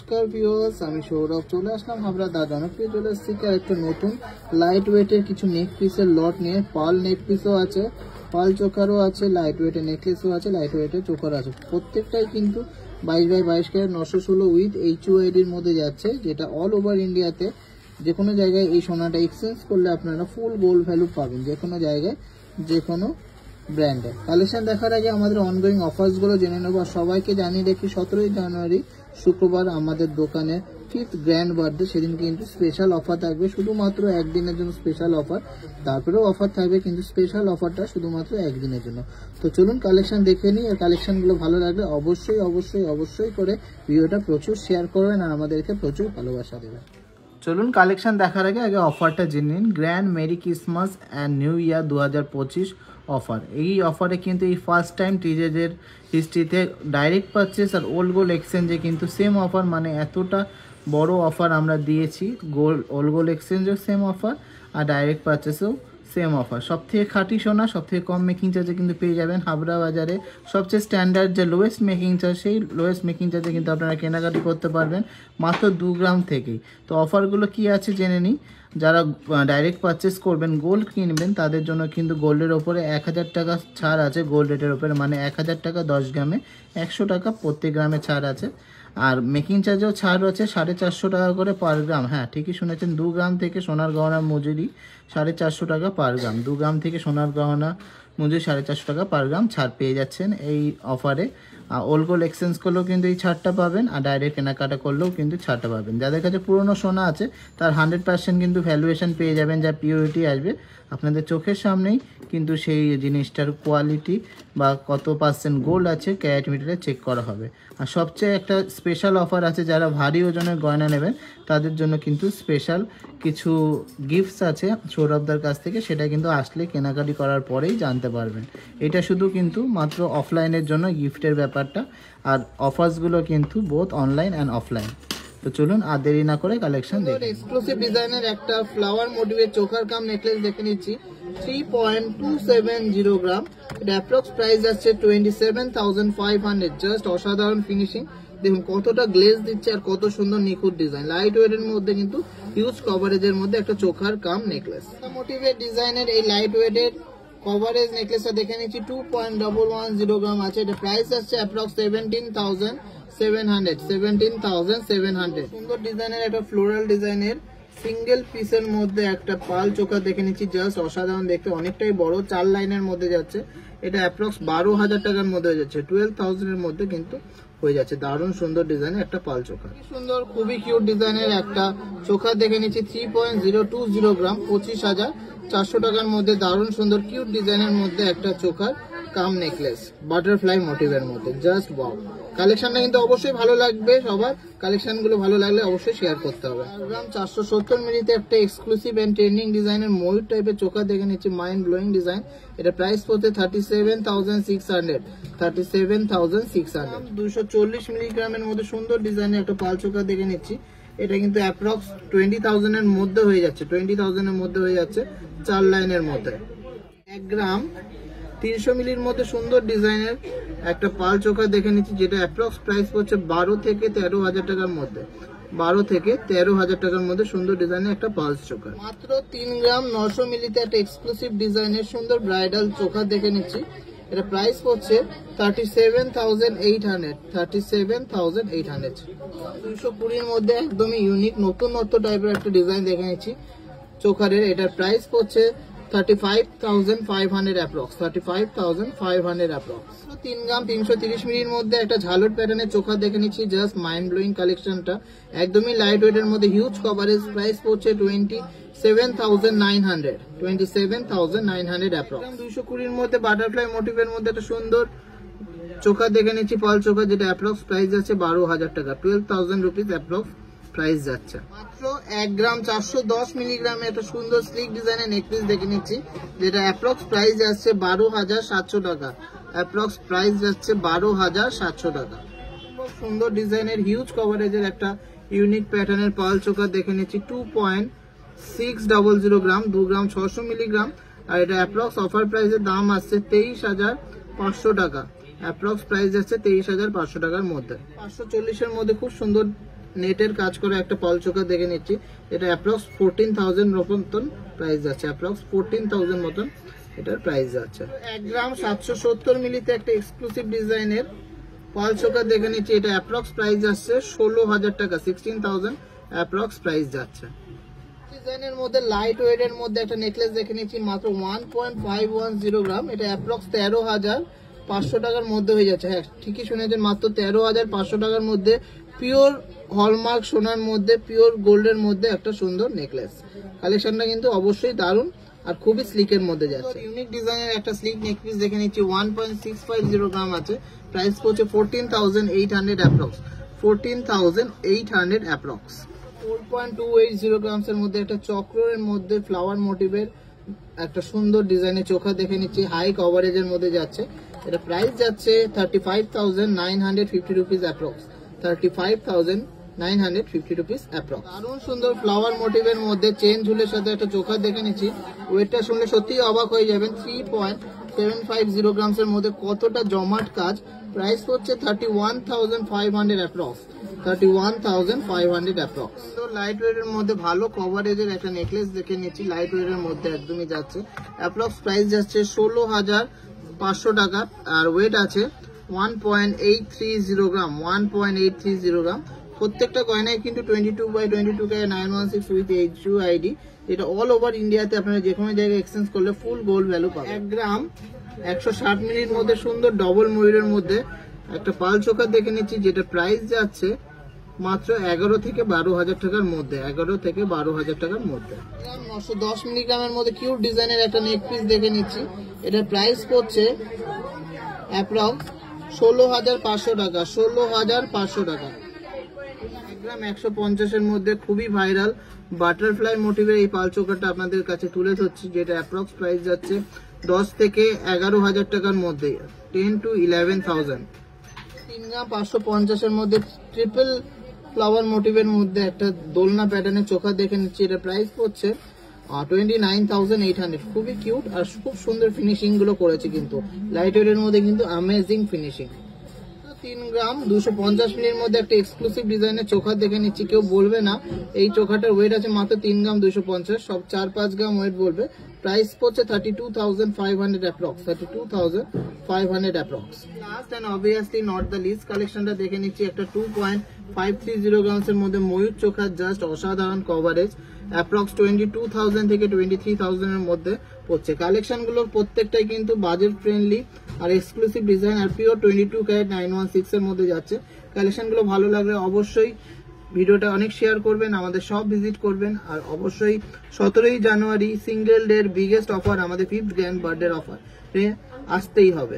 নমস্কার ভিউয়ার্স, আমি সৌরভ চলে আসলাম হাবড়া দা জনপ্রিয় জুয়েলার্স থেকে একটা নতুন লাইট ওয়েটের কিছু নেক পিসের লট নিয়ে। পার্ল নেক পিসও আছে, পার্ল চোকারও আছে, লাইট ওয়েটের নেকলেসও আছে, লাইট ওয়েটের চোকারও আছে। প্রত্যেকটাই কিন্তু 22x22 ক্যারেট 916 উইথ HUIDর মধ্যে যাচ্ছে, যেটা অল ওভার ইন্ডিয়াতে যে কোনো জায়গায় এই সোনাটা এক্সচেঞ্জ করলে আপনারা ফুল গোল্ড ভ্যালু পাবেন, যে কোনো জায়গায় যে কোনো ব্র্যান্ডে। কালেকশন দেখার আগে আমাদের অনগোয়িং অফার্সগুলো জেনে নেব। সবাইকে জানিয়ে দেখি 17 জানুয়ারি শুক্রবার আমাদের দোকানে 5th গ্র্যান্ড বার্থডে, সেদিন কিন্তু স্পেশাল অফার থাকবে, শুধুমাত্র একদিনের জন্য স্পেশাল অফার। তারপরেও অফার থাকবে, কিন্তু স্পেশাল অফারটা শুধুমাত্র একদিনের জন্য। তো চলুন কালেকশন দেখে নিই। আর কালেকশনগুলো ভালো লাগলে অবশ্যই অবশ্যই অবশ্যই করে ভিডিওটা প্রচুর শেয়ার করবেন আর আমাদেরকে প্রচুর ভালোবাসা দেবেন। চলুন কালেকশন দেখার আগে অফারটা জেনে নিন। Grand merry Christmas and new year 2025 offer. এই অফারে কিন্তু এই ফার্স্ট টাইম টিজেদের হিস্ট্রিতে ডাইরেক্ট পারচেস আর ওল্ড গোল্ড এক্সচেঞ্জে কিন্তু সেম অফার, মানে এতটা বড় অফার আমরা দিয়েছি। ওল্ড গোল্ড এক্সচেঞ্জেও সেম অফার আর ডাইরেক্ট পারচেসেও সেম অফার। সবথেকে খাঁটি সোনা সবথেকে কম মেকিং চার্জে কিন্তু পেয়ে যাবেন হাবড়া বাজারে। সবচেয়ে স্ট্যান্ডার্ড যে লোয়েস্ট মেকিং চার্জ, সেই লোয়েস্ট মেকিং চার্জে কিন্তু আপনারা কেনাকাটি করতে পারবেন মাত্র 2 গ্রাম থেকেই। তো অফারগুলো কি আছে জেনে নিই। যারা ডাইরেক্ট পারচেস করবেন, গোল্ড কিনবেন, তাদের জন্য কিন্তু গোল্ডের ওপরে 1000 টাকা ছাড় আছে। গোল্ড রেটের ওপরে মানে 1000 টাকা 10 গ্রামে 100 টাকা প্রত্যেক গ্রামে ছাড় আছে। আর মেকিং চার্জেও ছাড় আছে 450 টাকা করে পার গ্রাম। হ্যাঁ, ঠিকই শুনেছেন, 2 গ্রাম থেকে সোনার গহনার মজুরি 450 টাকা পার গ্রাম। 2 গ্রাম থেকে সোনার গহনা মজুরি 450 টাকা পার গ্রাম ছাড় পেয়ে যাচ্ছেন এই অফারে। ওল্ড গোল্ড এক্সচেঞ্জ করলেও কিন্তু এই ছাড়টা পাবেন, আর ডাইরেক্ট কেনাকাটা করলেও কিন্তু ছাড়টা পাবেন। যাদের কাছে পুরনো সোনা আছে তার 100% কিন্তু ভ্যালুয়েশন পেয়ে যাবেন, যা পিওরিটি আসবে আপনাদের চোখের সামনেই। কিন্তু সেই জিনিসটার কোয়ালিটি বা কত পার্সেন্ট গোল্ড আছে ক্যারেট মিটারে চেক করা হবে। আর সবচেয়ে একটা স্পেশাল অফার আছে, যারা ভারী ওজনের গয়না নেবেন তাদের জন্য কিন্তু স্পেশাল কিছু গিফটস আছে সৌরভদার কাছ থেকে, সেটা কিন্তু আসলে কেনাকাটি করার পরেই জানতে পারবেন। এটা শুধু কিন্তু মাত্র অফলাইনের জন্য গিফটের ব্যাপারটা, আর অফার্সগুলো কিন্তু বোথ অনলাইন অ্যান্ড অফলাইন। তো চলুন আর দেরি না করে কালেকশন দেখুন। এক্সক্লুসিভ ডিজাইনের একটা ফ্লাওয়ার মোটিভের চোকার কাম নেকলেস দেখে নিচ্ছি। 3.270 গ্রাম, এটা অ্যাপ্রক্স প্রাইস আছে 27,500। জাস্ট অসাধারণ ফিনিশিং, দেখুন কতটা গ্লেজ দিচ্ছে আর কত সুন্দর নিখুঁত ডিজাইন। লাইট ওয়েটের মধ্যে কিন্তু হিউজ কভারেজের মধ্যে একটা চোখার কাম নেকলেস। মোটিভের ডিজাইনের এই লাইট ওয়েটের কভারেজ নেকলেসটা দেখে নিচ্ছি। 2.110 গ্রাম আছে, এটা প্রাইস আছে অ্যাপ্রক্স 17,700। সুন্দর ডিজাইনের একটা ফ্লোরাল ডিজাইনের সিঙ্গেল পিসের মধ্যে একটা পাল চোখা দেখে নিচ্ছি। জাস্ট অসাধারণ দেখতে, অনেকটাই বড়, 4 লাইনের মধ্যে যাচ্ছে। এটা অ্যাপ্রক্স 12,000 টাকার মধ্যে হয়ে যাচ্ছে, 12,000 এর মধ্যে কিন্তু হয়ে যাচ্ছে। দারুণ সুন্দর ডিজাইনের একটা পাল চোখা, সুন্দর খুবই কিউট ডিজাইনের একটা চোখা দেখে নিচ্ছি। 3.020 গ্রাম, 25,400 টাকার মধ্যে দারুণ সুন্দর কিউট ডিজাইনের মধ্যে একটা চোখার কাম নেকলেস বাটারফ্লাই মোটিভের মধ্যে। Just wow. কালেকশনটা কিন্তু অবশ্যই ভালো লাগবে সবার। কালেকশন গুলো ভালো লাগলে অবশ্যই শেয়ার করতে হবে। 470 মিলিতে একটা এক্সক্লুসিভ এন্ড ট্রেন্ডিং ডিজাইনের ময়ূর টাইপের চোখা দেখে নিচ্ছি, মাইন্ড ব্লোয়িং ডিজাইন। এটা প্রাইস পড়ছে 37,600। 240 মিলিগ্রামের মধ্যে সুন্দর ডিজাইনের একটা পাল চোখা দেখে নিচ্ছি। এটা কিন্তু অ্যাপ্রক্স 20,000 এর মধ্যে হয়ে যাচ্ছে, 20,000 এর মধ্যে হয়ে যাচ্ছে, 4 লাইনের মধ্যে। 1 গ্রাম 300 মিলির মধ্যে সুন্দর ডিজাইনের একটা পাল চোখা দেখে নিচ্ছি, যেটা অ্যাপ্রক্স প্রাইস পড়ছে 12 থেকে 13,000 টাকার মধ্যে। 12 থেকে 13,000 টাকার মধ্যে সুন্দর ডিজাইনের একটা পালস চোখা। মাত্র 3 গ্রাম 900 মিলিতে একটা এক্সক্লুসিভ ডিজাইনের সুন্দর ব্রাইডাল চোখা দেখে নিচ্ছি। এটা প্রাইস পড়ছে 37,800। 37,800। 220 মধ্যে একদমই ইউনিক নতুনত্ব টাইপের একটা ডিজাইন দেখে নিচ্ছি চোখারের। এটার প্রাইস পড়ছে 35,500 অ্যাপ্রক্স। 35,500 অ্যাপ্রক্স। 3 গ্রাম 330 মিলির মধ্যে একটা ঝালট প্যাটার্নের চোখা দেখে নিচ্ছি। জাস্ট মাইন্ড ব্লোয়িং কালেকশনটা, একদমই লাইট ওয়েটের মধ্যে হিউজ কভারেজ। প্রাইস পড়ছে 27,900। 27,900 অ্যাপ্রক্স। 220 মধ্যে বাটারফ্লাই মোটিভের মধ্যে একটা সুন্দর চোখা দেখে নিচ্ছি, পাল চোখা, যেটা অ্যাপ্রক্স প্রাইস যাচ্ছে 12,000 টাকা। 12,000 রুপিস অ্যাপ্রক্স প্রাইস যাচ্ছে। মাত্র 1 গ্রাম 410 মিলিগ্রামে একটা সুন্দর স্লিক ডিজাইনের নেকলেস দেখে নিচ্ছি, যেটা অ্যাপ্রক্স প্রাইস যাচ্ছে 12,700 টাকা। অ্যাপ্রক্স প্রাইস যাচ্ছে 12,700 টাকা। সুন্দর ডিজাইনের হিউজ কভারেজের একটা ইউনিক প্যাটার্নের পাল চোখা দেখে নিচ্ছি। 2.600 গ্রাম, 2 গ্রাম 600 মিলিগ্রাম, আর এটা অ্যাপ্রক্স অফার প্রাইসের দাম আসছে 23,500 টাকা। অ্যাপ্রক্স প্রাইস যাচ্ছে 23,500 টাকার মধ্যে। 540 এর মধ্যে খুব সুন্দর নেটের কাজ করে একটা পাল চোখা দেখে নিচ্ছি, এটা অ্যাপ্রক্স 14,000 মতন প্রাইস যাচ্ছে, অ্যাপ্রক্স 14,000 মতন এটার প্রাইস যাচ্ছে। 1 গ্রাম 770 মিলিতে একটা এক্সক্লুসিভ ডিজাইনের পাল চোখা দেখে নিচ্ছি, এটা অ্যাপ্রক্স প্রাইস যাচ্ছে 16,000 টাকা, 16,000 অ্যাপ্রক্স প্রাইস যাচ্ছে। ডিজাইনের মধ্যে লাইট ওয়েটের মধ্যে একটা নেকলেস দেখে নিচ্ছি, মাত্র 1.510 গ্রাম, এটা অ্যাপ্রক্স 13,500 টাকার মধ্যে হয়ে যাচ্ছে। হ্যাঁ ঠিকই শুনেছেন, মাত্র 13,500 টাকার মধ্যে পিওর হলমার্ক সোনার মধ্যে, পিওর গোল্ডের মধ্যে একটা সুন্দর নেকলেস। কালেকশনটা কিন্তু অবশ্যই দারুণ আর খুবই স্লিকের মধ্যে যাচ্ছে। ইউনিক ডিজাইনের একটা স্লিক নেকপিস দেখে নিচ্ছি, 1.650 গ্রাম আছে, প্রাইস পড়ছে 14,800 অ্যাপ্রক্স, 14,800 অ্যাপ্রক্স। 4.280 গ্রামস এর মধ্যে একটা চক্রের মধ্যে ফ্লাওয়ার মোটিভের একটা সুন্দর ডিজাইনের চোখা দেখে নিচ্ছি, হাই কভারেজের মধ্যে যাচ্ছে, এটা প্রাইস যাচ্ছে 35,950 রুপিস অ্যাপ্রক্স, 35,950 রুপিস অ্যাপ্রক্স। দারুণ সুন্দর ফ্লাওয়ার মোটিভের মধ্যে চেন ঝুলের সাথে একটা চোখা দেখে নিচ্ছি, ওয়েটটা শুনলে সত্যিই অবাক হয়ে যাবেন, 3.750 গ্রামস এর মধ্যে কতটা জমাট কাজ, প্রাইস হচ্ছে 31,500 অ্যাপ্রক্স, 31,500 অ্যাপ্রক্স। তো লাইট ওয়েটের মধ্যে ভালো কভারেজের একটা নেকলেস দেখে নিচ্ছি, লাইট ওয়েটের মধ্যে একদমই যাচ্ছে, অ্যাপ্রক্স প্রাইস যাচ্ছে 16,500 টাকা, আর ওয়েট আছে 1.830 গ্রাম, 1.830 গ্রাম। প্রত্যেকটা গয়নায় কিন্তু 22x22 916 উইথ HU ID, এটা অল ওভার ইন্ডিয়াতে আপনারা যে কোনো জায়গায় এক্সচেঞ্জ করলে ফুল গোল্ড ভ্যালু পাবেন। 1 গ্রাম 160 মিলির মধ্যে সুন্দর ডবল ময়ূরের মধ্যে একটা পাল চোখা দেখে নিচ্ছি, যেটা প্রাইস যাচ্ছে মাত্র 11 থেকে 12,000 টাকার মধ্যে, 11 থেকে 12,000 টাকার মধ্যে। 910 মিলিগ্রামের মধ্যে কিউট ডিজাইনের একটা নেক পিস দেখে নিচ্ছি, এটার প্রাইস পড়ছে অ্যাপ্রক্স 16,500 টাকা, 16,500 টাকা। 1 গ্রাম 150 এর মধ্যে খুবই ভাইরাল বাটারফ্লাই মোটিভের এই পাল চোখাটা আপনাদের কাছে তুলে ধরছি, যেটা অ্যাপ্রক্স প্রাইস যাচ্ছে 10 থেকে 11,000 টাকার মধ্যে, 10 to 11,000। 3 গ্রাম 550 এর মধ্যে ট্রিপল ফ্লাওয়ার মোটিভের মধ্যে একটা দোলনা প্যাটার্নের চোখা দেখে নিচ্ছি, এটা প্রাইস পড়ছে 29,800। খুবই কিউট আর খুব সুন্দর ফিনিশিং গুলো করেছে, কিন্তু লাইট ওয়েটের মধ্যে কিন্তু অ্যামেজিং ফিনিশিং। 3 গ্রাম 250 মিলির মধ্যে একটা এক্সক্লুসিভ ডিজাইনের চোখা দেখে নিচ্ছি, কেউ বলবে না এই চোখাটার ওয়েট আছে মাত্র 3 গ্রাম 250, সব 4-5 গ্রাম ওয়েট বলবে। প্রাইস পড়ছে 32,500 approx, 32,500 approx. Last and obviously not the least কালেকশনটা দেখে নিচ্ছি, একটা 2.530 গ্রামস এর মধ্যে ময়ূর চোখা, জাস্ট অসাধারণ কভারেজ, অ্যাপ্রক্স 22,000 থেকে 23,000 এর মধ্যে পড়ছে। কালেকশন গুলোর প্রত্যেকটাই কিন্তু বাজেট ফ্রেন্ডলি আর এক্সক্লুসিভ ডিজাইন আর পিওর 22 916 এর মধ্যে যাচ্ছে। কালেকশন গুলো ভালো লাগলে অবশ্যই ভিডিওটা অনেক শেয়ার করবেন, আমাদের সব ভিজিট করবেন, আর অবশ্যই 17ই জানুয়ারি সিঙ্গেল ডে বিগেস্ট অফার, আমাদের 5th গ্র্যান্ড বার্থডে অফার আসতেই হবে।